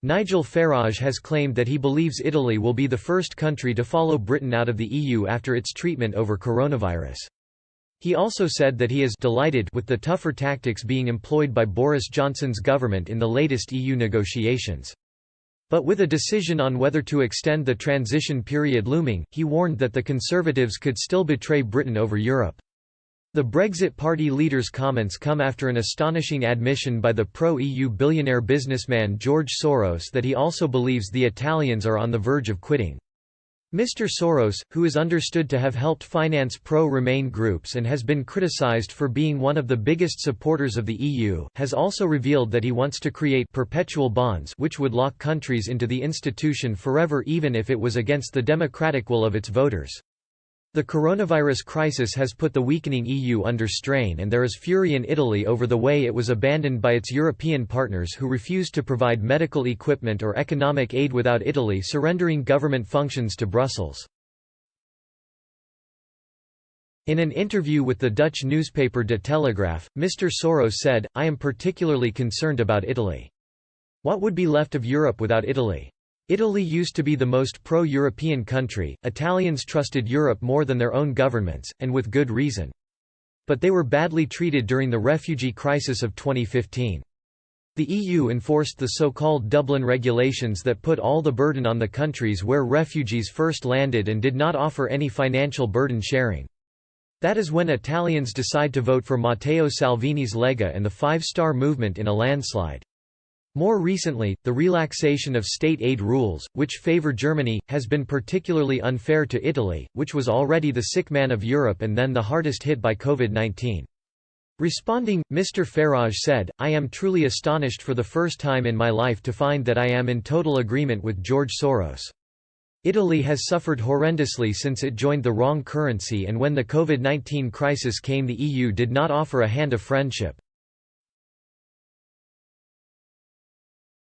Nigel Farage has claimed that he believes Italy will be the first country to follow Britain out of the EU after its treatment over coronavirus. He also said that he is delighted with the tougher tactics being employed by Boris Johnson's government in the latest EU negotiations. But with a decision on whether to extend the transition period looming, he warned that the Conservatives could still betray Britain over Europe. The Brexit Party leader's comments come after an astonishing admission by the pro-EU billionaire businessman George Soros that he also believes the Italians are on the verge of quitting. Mr. Soros, who is understood to have helped finance pro-Remain groups and has been criticized for being one of the biggest supporters of the EU, has also revealed that he wants to create perpetual bonds which would lock countries into the institution forever even if it was against the democratic will of its voters. The coronavirus crisis has put the weakening EU under strain, and there is fury in Italy over the way it was abandoned by its European partners who refused to provide medical equipment or economic aid without Italy surrendering government functions to Brussels. In an interview with the Dutch newspaper De Telegraaf, Mr. Soros said, "I am particularly concerned about Italy. What would be left of Europe without Italy? Italy used to be the most pro-European country, Italians trusted Europe more than their own governments, and with good reason. But they were badly treated during the refugee crisis of 2015. The EU enforced the so-called Dublin regulations that put all the burden on the countries where refugees first landed and did not offer any financial burden sharing. That is when Italians decide to vote for Matteo Salvini's Lega and the Five-Star Movement in a landslide. More recently, the relaxation of state aid rules, which favor Germany, has been particularly unfair to Italy, which was already the sick man of Europe and then the hardest hit by COVID-19. Responding, Mr. Farage said, "I am truly astonished for the first time in my life to find that I am in total agreement with George Soros. Italy has suffered horrendously since it joined the wrong currency, and when the COVID-19 crisis came the EU did not offer a hand of friendship.